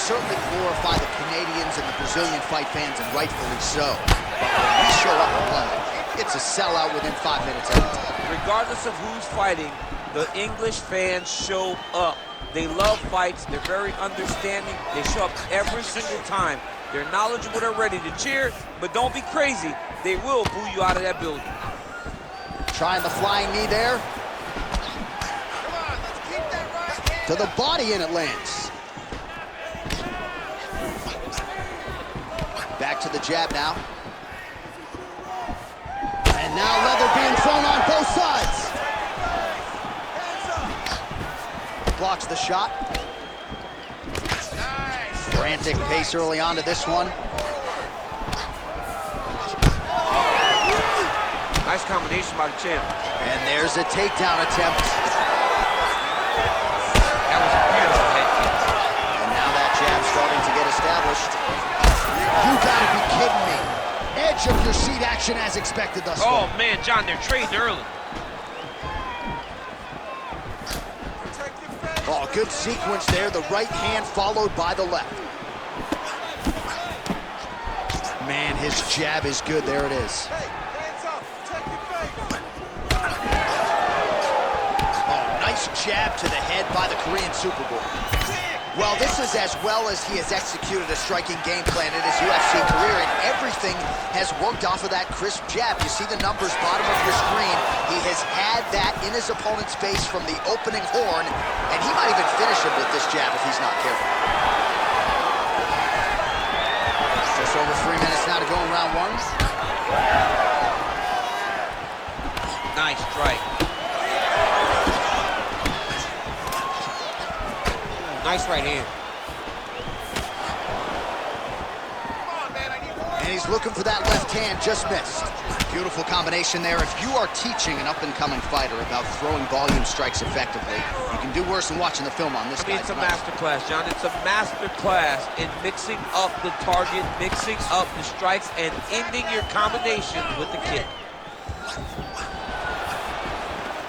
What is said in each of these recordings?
certainly glorify the Canadians and the Brazilian fight fans, and rightfully so. But when we show up in London, it's a sellout within 5 minutes every time. Regardless of who's fighting, the English fans show up. They love fights. They're very understanding. They show up every single time. They're knowledgeable. They're ready to cheer, but don't be crazy. They will boo you out of that building. Trying the flying knee there. To the body, and it lands. Back to the jab now. And now leather being thrown on both sides. Blocks the shot. Frantic pace early on to this one. Nice combination by the champ. And there's a takedown attempt. That was a beautiful head kick. And now that jab starting to get established. You gotta be kidding me. Edge of your seat action as expected thus far. Oh man, John, they're trading early. Oh, good sequence there. The right hand followed by the left. Man, his jab is good. There it is. Oh, nice jab to the head by the Korean Superboy. Well, this is as well as he has executed a striking game plan in his UFC career, and everything has worked off of that crisp jab. You see the numbers bottom of your screen. He has had that in his opponent's face from the opening horn, and he might even finish him with this jab if he's not careful. Just over 3 minutes now to go in round one. Nice strike. Nice right hand. And he's looking for that left hand, just missed. Beautiful combination there. If you are teaching an up-and-coming fighter about throwing volume strikes effectively, you can do worse than watching the film on this guy. It's a master class, John. It's a master class in mixing up the target, mixing up the strikes, and ending your combination with the kick.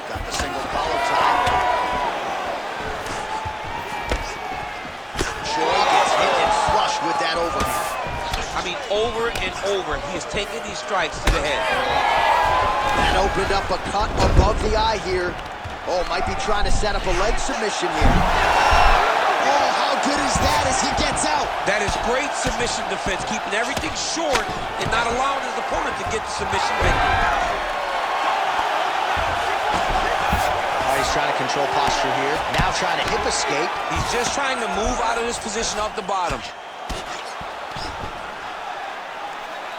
Got the single collar tie. Gets hit and flush with that overhand. I mean, over and over, he is taking these strikes to the head. That opened up a cut above the eye here. Oh, might be trying to set up a leg submission here. Oh, how good is that as he gets out? That is great submission defense, keeping everything short and not allowing his opponent to get the submission victory. He's trying to control posture here. Now trying to hip escape. He's just trying to move out of this position off the bottom.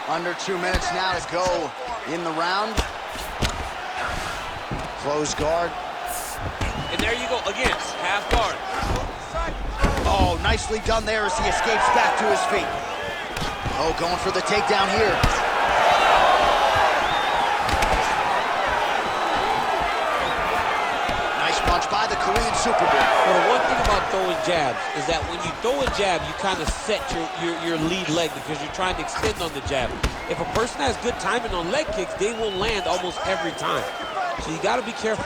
Under 2 minutes now to go in the round. Close guard. And there you go, again, half guard. Oh, nicely done there as he escapes back to his feet. Oh, going for the takedown here. Punch by the Korean Superboy. Well, the one thing about throwing jabs is that when you throw a jab, you kind of set your lead leg because you're trying to extend on the jab. If a person has good timing on leg kicks, they will land almost every time. So you got to be careful.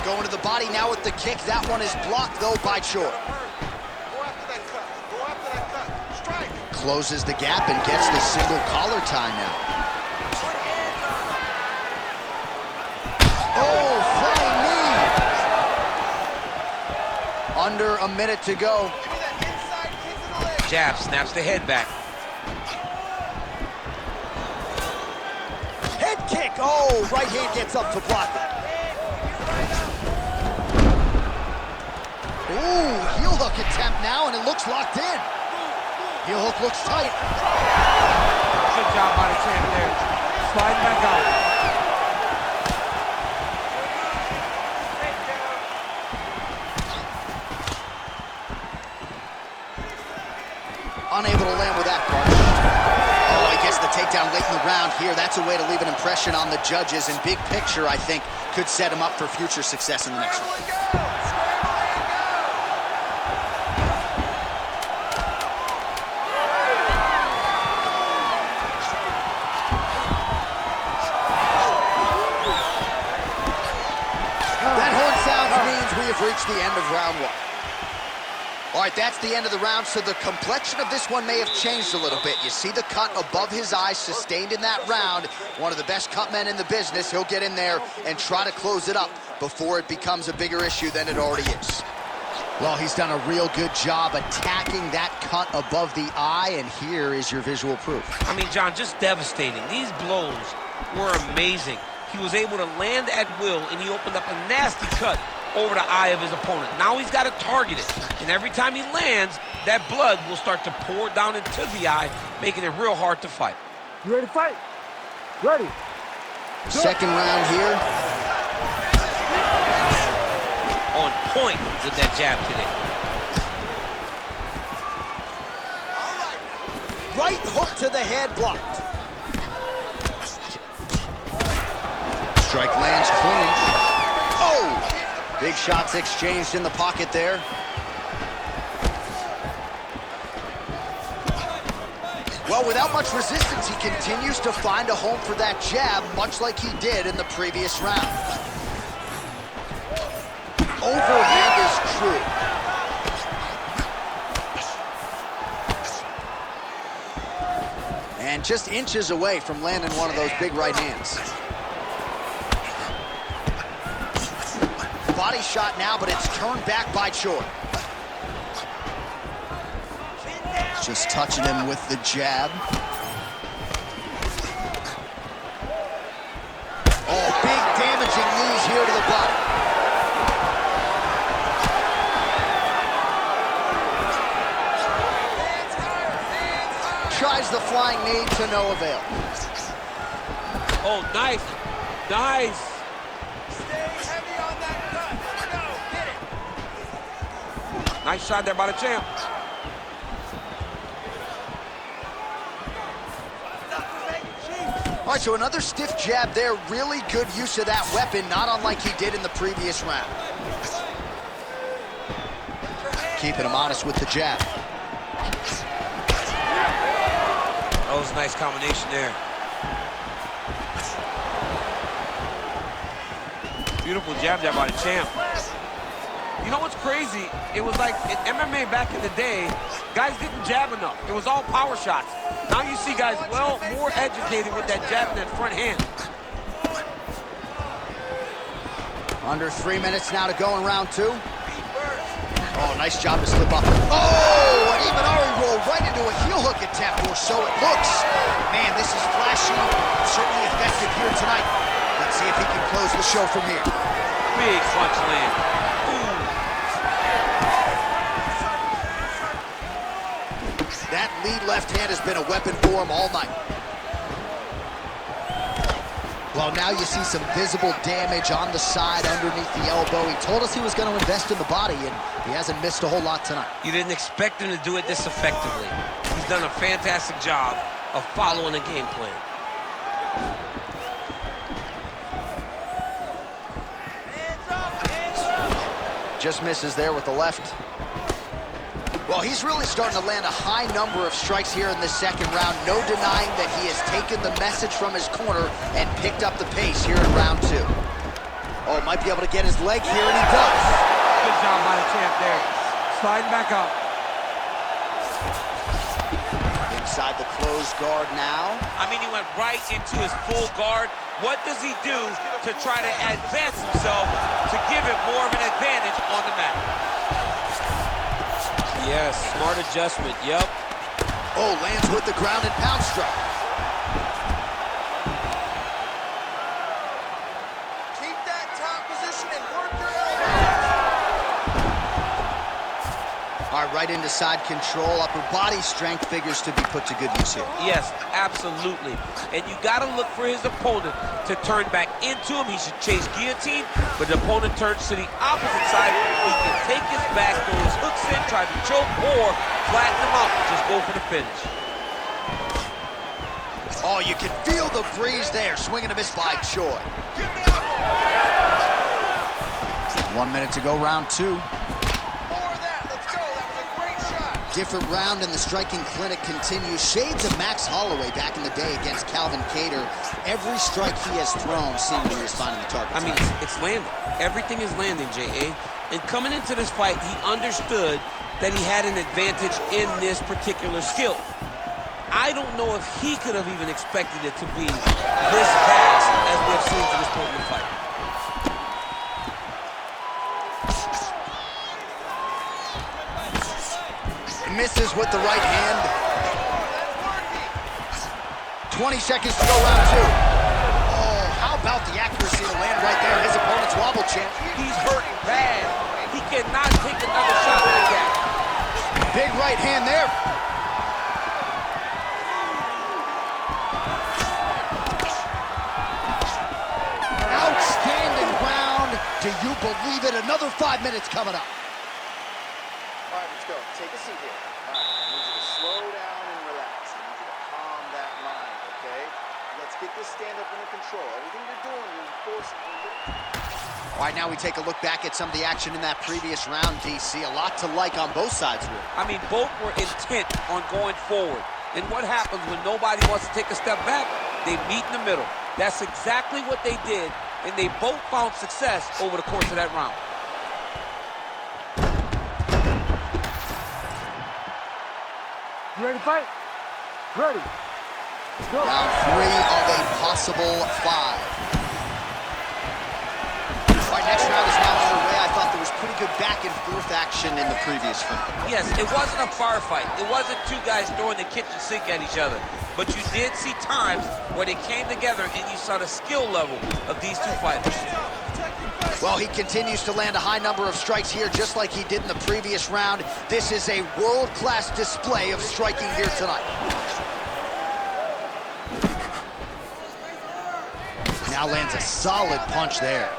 Going to the body now with the kick. That one is blocked, though, by Choi. Closes the gap and gets the single collar tie now. Oh, flying knee! Under a minute to go. Jab snaps the head back. Head kick! Oh, right hand gets up to block it. Ooh, heel hook attempt now, and it looks locked in. Heel hook looks tight. Good job by the champ there. Sliding back out. Unable to land with that punch. Oh, he gets the takedown late in the round here. That's a way to leave an impression on the judges, and big picture, I think, could set him up for future success in the next one. That horn sounds means we we've reached the end of round one. All right, that's the end of the round, so the complexion of this one may have changed a little bit. You see the cut above his eyes sustained in that round. One of the best cut men in the business. He'll get in there and try to close it up before it becomes a bigger issue than it already is. Well, he's done a real good job attacking that cut above the eye, and here is your visual proof. I mean, John, just devastating. These blows were amazing. He was able to land at will, and he opened up a nasty cut over the eye of his opponent. Now he's got to target it, and every time he lands, that blood will start to pour down into the eye, making it real hard to fight. You ready to fight? Ready. Second round here. On point with that jab today. Right hook to the head, blocked. Strike lands clean. Oh! Big shots exchanged in the pocket there. Well, without much resistance, he continues to find a home for that jab, much like he did in the previous round. Overhand is true. And just inches away from landing one of those big right hands. Body shot now, but it's turned back by Choi. Just touching him with the jab. Oh, big damaging knees here to the body. Tries the flying knee to no avail. Oh, nice. Nice. Nice shot there by the champ. All right, so another stiff jab there. Really good use of that weapon, not unlike he did in the previous round. Keeping him honest with the jab. That was a nice combination there. Beautiful jab there by the champ. You know what's crazy? It was like in MMA back in the day, guys didn't jab enough. It was all power shots. Now you see guys more educated with that jab in that front hand. Under 3 minutes now to go in round two. Oh, nice job to slip up. Oh, an Imanari roll right into a heel hook attempt, or so it looks. Man, this is flashy, certainly effective here tonight. Let's see if he can close the show from here. Big punch land. That lead left hand has been a weapon for him all night. Well, now you see some visible damage on the side underneath the elbow. He told us he was going to invest in the body, and he hasn't missed a whole lot tonight. You didn't expect him to do it this effectively. He's done a fantastic job of following the game plan. Just misses there with the left. Well, he's really starting to land a high number of strikes here in the second round. No denying that he has taken the message from his corner and picked up the pace here in round two. Oh, might be able to get his leg here, and he does. Good job by the champ there. Sliding back up. Inside the closed guard now. I mean, he went right into his full guard. What does he do to try to advance himself to give him more of an advantage on the mat? Yes, smart adjustment, yep. Oh, lands with the ground and pound strike. Keep that top position and work your elbows. All right, right into side control. Upper body strength figures to be put to good use here. Yes, absolutely. And you gotta look for his opponent to turn back into him. He should chase guillotine, but the opponent turns to the opposite side. He can take his back, throw his hooks in, try to choke, or flatten him out. Just go for the finish. Oh, you can feel the breeze there. Swing and a miss by Choi. 1 minute to go, round two. Different round in the striking clinic continues. Shades of Max Holloway back in the day against Calvin Kattar. Every strike he has thrown seemingly is finding the target. I mean, it's landing. Everything is landing, J.A. And coming into this fight, he understood that he had an advantage in this particular skill. I don't know if he could have even expected it to be this fast as we have seen to this point in the fight. Misses with the right hand. 20 seconds to go, round two. Oh, how about the accuracy to land right there? His opponent's wobble champ. He's hurting bad. He cannot take another shot like that. Big right hand there. Outstanding round. Do you believe it? Another 5 minutes coming up. All right, let's go. Take a seat here. All right, I need you to slow down and relax. I need you to calm that mind, okay? Let's get this stand-up under control. Everything you're doing, you're forcing. All right, now we take a look back at some of the action in that previous round, DC. A lot to like on both sides, really. I mean, both were intent on going forward. And what happens when nobody wants to take a step back? They meet in the middle. That's exactly what they did, and they both found success over the course of that round. You ready to fight? Ready. Go. Round three of a possible five. All right, next round is now underway. I thought there was pretty good back and forth action in the previous fight. Yes, it wasn't a firefight. It wasn't two guys throwing the kitchen sink at each other. But you did see times where they came together and you saw the skill level of these two fighters. Well, he continues to land a high number of strikes here, just like he did in the previous round. This is a world-class display of striking here tonight. Now lands a solid punch there.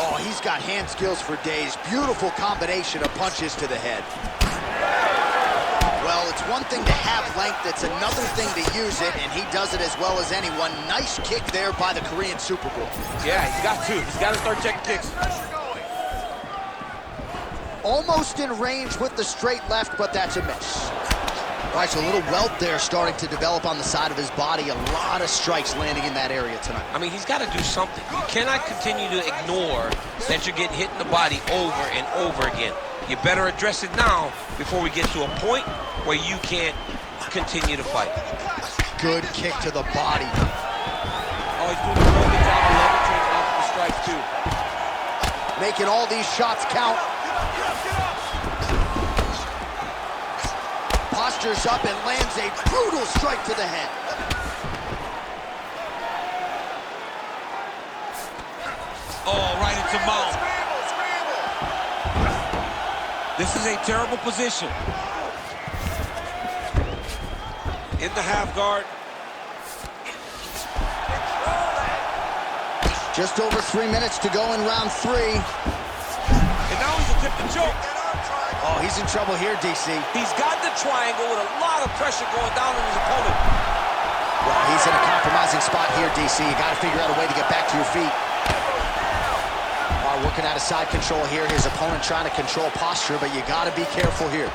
Oh, he's got hand skills for days. Beautiful combination of punches to the head. Well, it's one thing to have length, it's another thing to use it, and he does it as well as anyone. Nice kick there by the Korean Super Bowl. Yeah, he's got to. He's got to start checking kicks. Almost in range with the straight left, but that's a miss. All right, so a little welt there starting to develop on the side of his body. A lot of strikes landing in that area tonight. I mean, he's got to do something. You cannot continue to ignore that you're getting hit in the body over and over again. You better address it now before we get to a point where you can't continue to fight. Good kick to the body. Oh, he's doing a really good job of levitating off the strikes, too. Making all these shots count. Postures up and lands a brutal strike to the head. Oh, right into mouth. This is a terrible position. In the half guard. Just over 3 minutes to go in round three. And now he's attempting to choke. Oh, he's in trouble here, DC. He's got the triangle with a lot of pressure going down on his opponent. Well, he's in a compromising spot here, DC. You got to figure out a way to get back to your feet. Working out of side control here. His opponent trying to control posture, but you got to be careful here.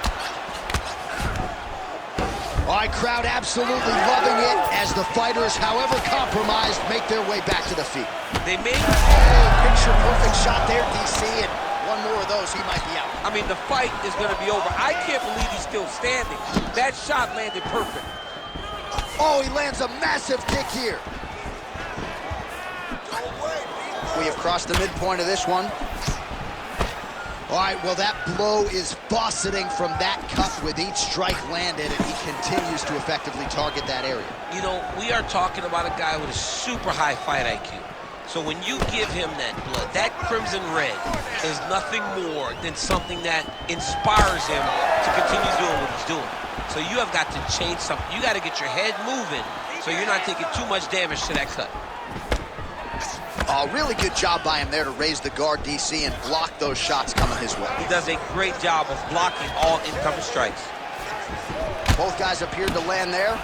All right, crowd absolutely loving it as the fighters, however compromised, make their way back to the feet. They made picture-perfect shot there, DC, and one more of those, he might be out. I mean, the fight is going to be over. I can't believe he's still standing. That shot landed perfect. Oh, he lands a massive kick here. We have crossed the midpoint of this one. All right, well, that blow is fauceting from that cut with each strike landed, and he continues to effectively target that area. You know, we are talking about a guy with a super high fight IQ. So when you give him that blood, that crimson red is nothing more than something that inspires him to continue doing what he's doing. So you have got to change something. You got to get your head moving so you're not taking too much damage to that cut. Oh, really good job by him there to raise the guard, DC, and block those shots coming his way. He does a great job of blocking all incoming strikes. Both guys appeared to land there.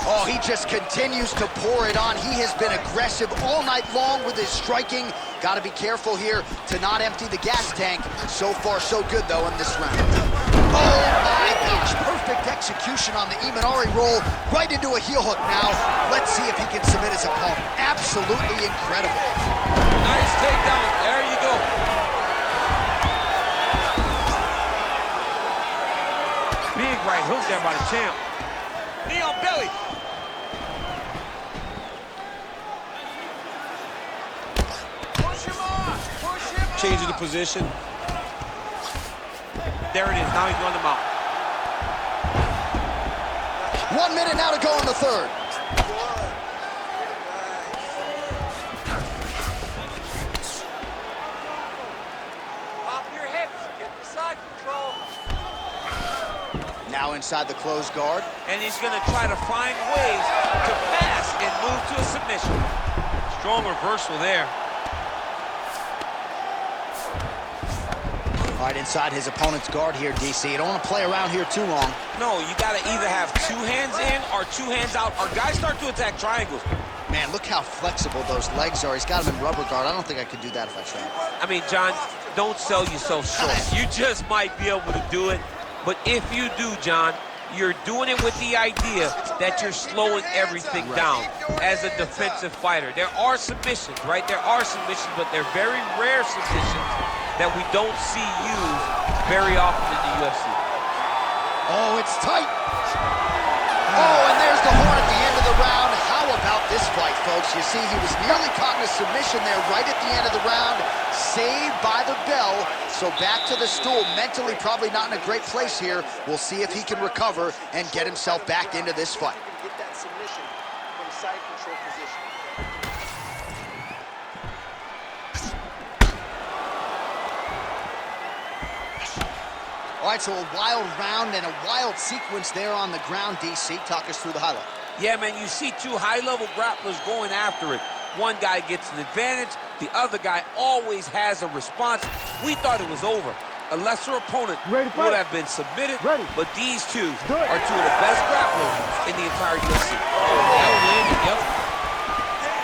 Oh, he just continues to pour it on. He has been aggressive all night long with his striking. Got to be careful here to not empty the gas tank. So far, so good, though, in this round. Oh my gosh, perfect execution on the Imanari roll, right into a heel hook now. Let's see if he can submit his opponent. Absolutely incredible. Nice takedown, there you go. Big right hook there by the champ. Knee on belly. Changing the position. There it is, now he's on the mount. 1 minute now to go in the third. Pop your hips, get the side control. Now inside the closed guard. And he's gonna try to find ways to pass and move to a submission. Strong reversal there. All right, inside his opponent's guard here, DC. You don't want to play around here too long. No, you gotta either have 2 hands in or 2 hands out. Our guys start to attack triangles. Man, look how flexible those legs are. He's got them in rubber guard. I don't think I could do that if I tried. I mean, John, don't sell yourself short. You just might be able to do it. But if you do, John, you're doing it with the idea that you're slowing everything down as a defensive fighter. There are submissions, right? There are submissions, but they're very rare submissions that we don't see used very often in the UFC. Oh, it's tight. Oh, and there's the horn at the end of the round. How about this fight, folks? You see, he was nearly caught in a submission there right at the end of the round. Saved by the bell. So back to the stool. Mentally, probably not in a great place here. We'll see if he can recover and get himself back into this fight. Get that submission from side control position. All right, so a wild round and a wild sequence there on the ground, DC. Talk us through the highlight. Yeah, man, you see 2 high-level grapplers going after it. One guy gets an advantage, the other guy always has a response. We thought it was over. A lesser opponent would have been submitted, but these 2 are 2 of the best grapplers in the entire UFC. Yep.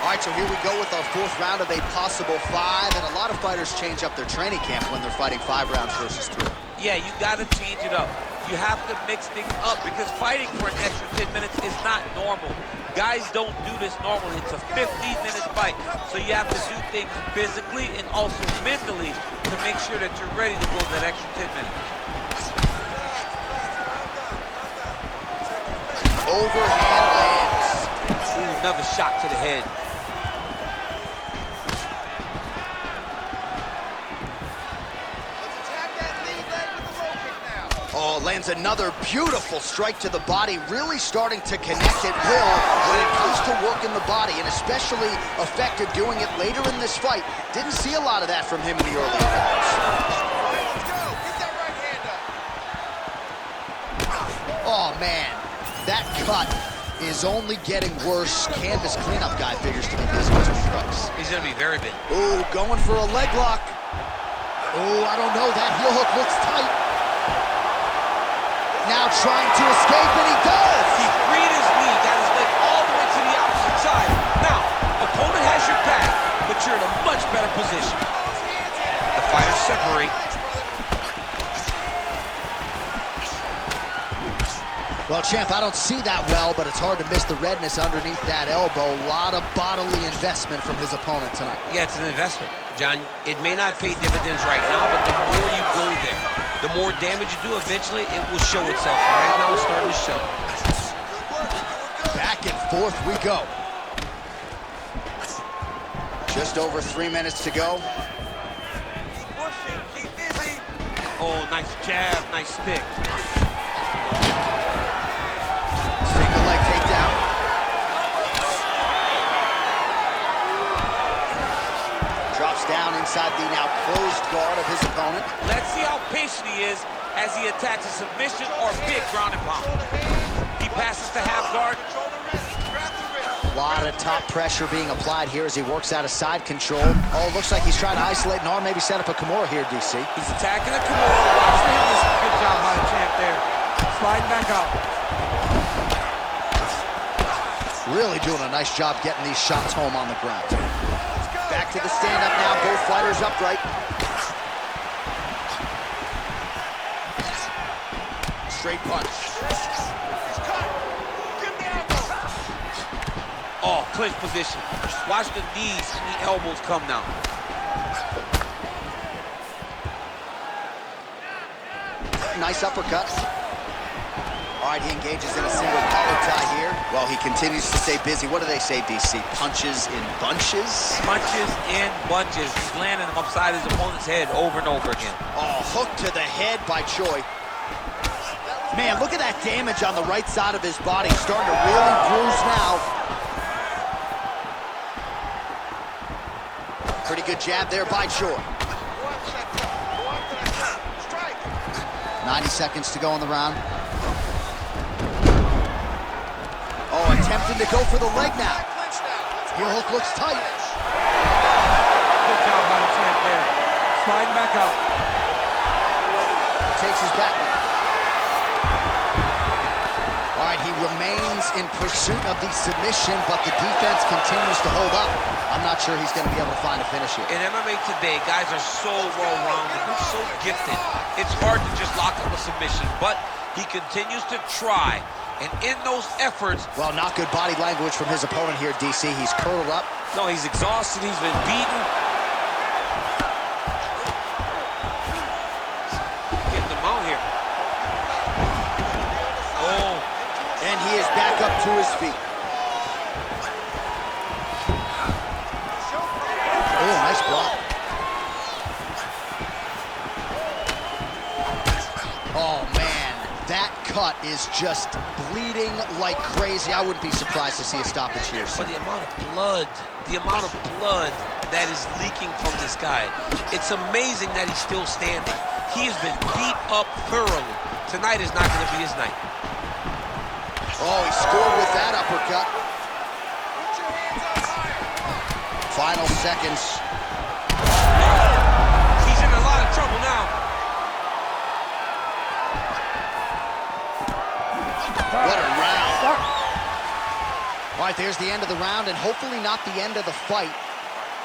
All right, so here we go with our 4th round of a possible 5, and a lot of fighters change up their training camp when they're fighting 5 rounds versus 3. Yeah, you gotta change it up. You have to mix things up because fighting for an extra 10 minutes is not normal. Guys don't do this normally. It's a 15-minute fight, so you have to do things physically and also mentally to make sure that you're ready to go that extra 10 minutes. Overhand lands. Ooh, another shot to the head. Oh, lands another beautiful strike to the body, really starting to connect at will when it comes to working the body, and especially effective doing it later in this fight. Didn't see a lot of that from him in the early rounds. Let's go. Get that right hand up. Oh, man, that cut is only getting worse. Canvas cleanup guy figures to be busy with 2 strikes. He's gonna be very big. Ooh, going for a leg lock. Oh, I don't know, that heel hook looks tight. Now trying to escape, and he does! He freed his knee, got his leg all the way to the opposite side. Now, opponent has your back, but you're in a much better position. The fighters separate. Well, champ, I don't see that well, but it's hard to miss the redness underneath that elbow. A lot of bodily investment from his opponent tonight. Yeah, it's an investment, John. It may not pay dividends right now, but the more you go there, the more damage you do, eventually it will show itself. Right now it's starting to show. Back and forth we go. Just over 3 minutes to go. Oh, nice jab, nice stick. Single leg takedown. Drops down inside the now closed guard of his opponent. Let's see how patient he is as he attacks a submission or big ground and pound. He passes to half guard. A lot of top pressure being applied here as he works out of side control. Oh, looks like he's trying to isolate an arm, maybe set up a Kimura here, DC. He's attacking a Kimura. Watch him. Good job by the champ there. Sliding back out. Really doing a nice job getting these shots home on the ground. Back to the stand-up now, both fighters upright. straight punch. Oh, clinch position. Watch the knees and the elbows come now. Nice uppercut. All right, he engages in a single collar tie here. Well, he continues to stay busy. What do they say, DC? Punches in bunches? Punches in bunches. He's landing them upside his opponent's head over and over again. Oh, hook to the head by Choi. Man, look at that damage on the right side of his body. He's starting to really bruise now. Pretty good jab there by Choi. 90 seconds to go in the round. Oh, attempting to go for the leg now. Heel hook looks tight. Good job by the champ there. Sliding back out. Takes his back. All right, he remains in pursuit of the submission, but the defense continues to hold up. I'm not sure he's going to be able to find a finish here. In MMA today, guys are so well-rounded. They're so gifted. It's hard to just lock up a submission, but he continues to try. And in those efforts... Well, not good body language from his opponent here, DC. He's curled up. No, he's exhausted. He's been beaten. Getting him out here. Oh. And he is back up to his feet. Oh, nice block. Oh, man. That cut is just bleeding like crazy. I wouldn't be surprised to see a stoppage here. But the amount of blood that is leaking from this guy, it's amazing that he's still standing. He has been beat up thoroughly. Tonight is not going to be his night. Oh, he scored with that uppercut. Final seconds. He's in a lot of trouble now. What a round. All right, there's the end of the round, and hopefully not the end of the fight.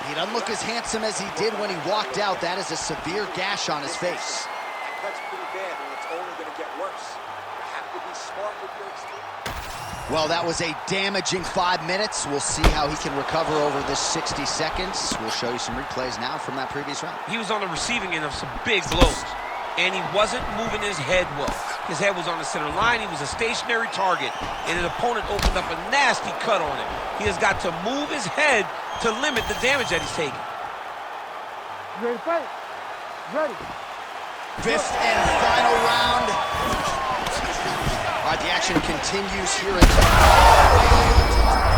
He doesn't look as handsome as he did when he walked out. That is a severe gash on his face. That's pretty bad, and it's only going to get worse. You have to be smart with your extreme. Well, that was a damaging 5 minutes. We'll see how he can recover over this 60 seconds. We'll show you some replays now from that previous round. He was on the receiving end of some big blows, and he wasn't moving his head well. His head was on the center line. He was a stationary target, and his opponent opened up a nasty cut on him. He has got to move his head to limit the damage that he's taking. You ready to fight? Ready. Fifth and final round. All right, the action continues here at the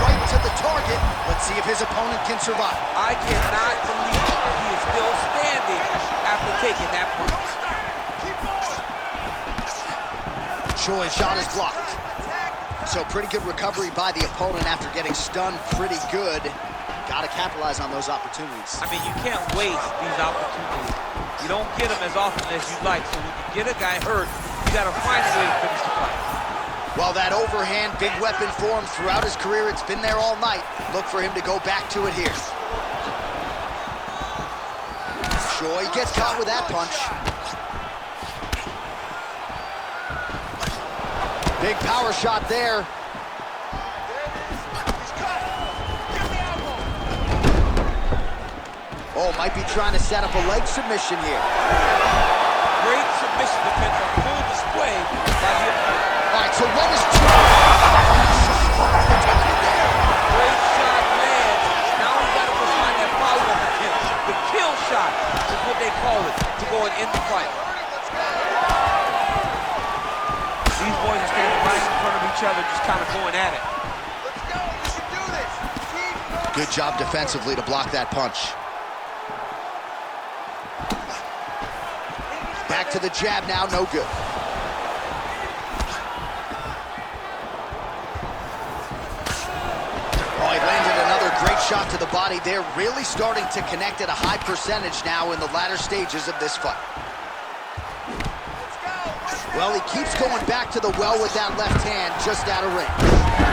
right to the target. Let's see if his opponent can survive. I cannot believe he is still standing after taking that punch. Choi's shot is blocked. So pretty good recovery by the opponent after getting stunned pretty good. Got to capitalize on those opportunities. I mean, you can't waste these opportunities. You don't get them as often as you'd like. So when you get a guy hurt, you got to find a way to finish the fight. Well, that overhand, big weapon for him throughout his career. It's been there all night. Look for him to go back to it here. Choi gets caught with that punch. Big power shot there. Oh, might be trying to set up a leg submission here. Great submission defense on full display by the opponent. All right, so what is two? Great shot lands. Now he's got to go find that follow-up attempt. The kill shot is what they call it to go and end the fight. These boys are standing right in front of each other, just kind of going at it. Let's go. You can do this. Keep Good job defensively to block that punch. Back to the jab now, no good. Oh, he landed another great shot to the body. They're really starting to connect at a high percentage now in the latter stages of this fight. Well, he keeps going back to the well with that left hand, just out of range.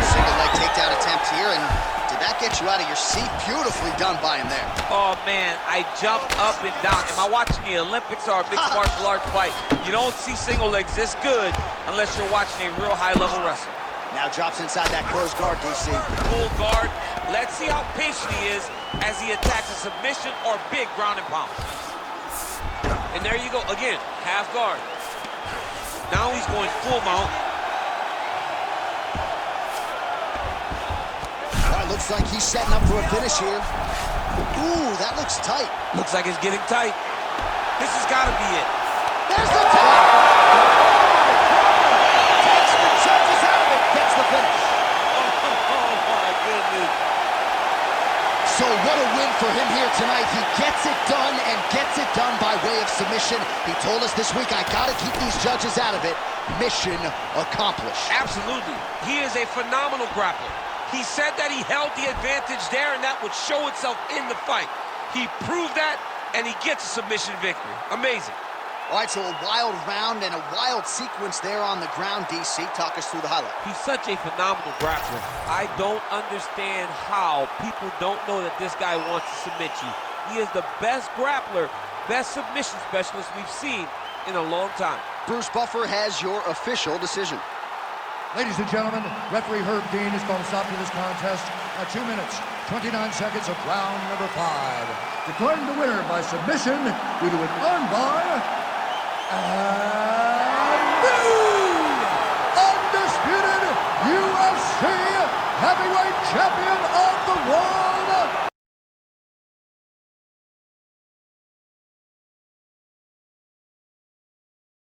Single leg takedown attempt here, and did that get you out of your seat? Beautifully done by him there. Oh, man, I jumped up and down. Am I watching the Olympics or a mixed martial arts fight? You don't see single legs this good unless you're watching a real high-level wrestler. Now drops inside that closed guard, DC. Full guard. Let's see how patient he is as he attacks a submission or big ground and pound. And there you go. Again, half guard. Now he's going full mount. All right, looks like he's setting up for a finish here. Ooh, that looks tight. Looks like it's getting tight. This has got to be it. There's the tap! Takes the judges out of it, gets the finish. Oh, my goodness. So what a win for him here tonight. He gets it done and gets it done by way of submission. He told us this week, I gotta keep these judges out of it. Mission accomplished. Absolutely. He is a phenomenal grappler. He said that he held the advantage there and that would show itself in the fight. He proved that and he gets a submission victory. Amazing. All right, so a wild round and a wild sequence there on the ground, DC. Talk us through the highlight. He's such a phenomenal grappler. I don't understand how people don't know that this guy wants to submit you. He is the best grappler, best submission specialist we've seen in a long time. Bruce Buffer has your official decision. Ladies and gentlemen, referee Herb Dean is going to stop to this contest at 2 minutes, 29 seconds of round number 5. Declaring the winner by submission due to an armbar, and the undisputed UFC heavyweight champion of the world,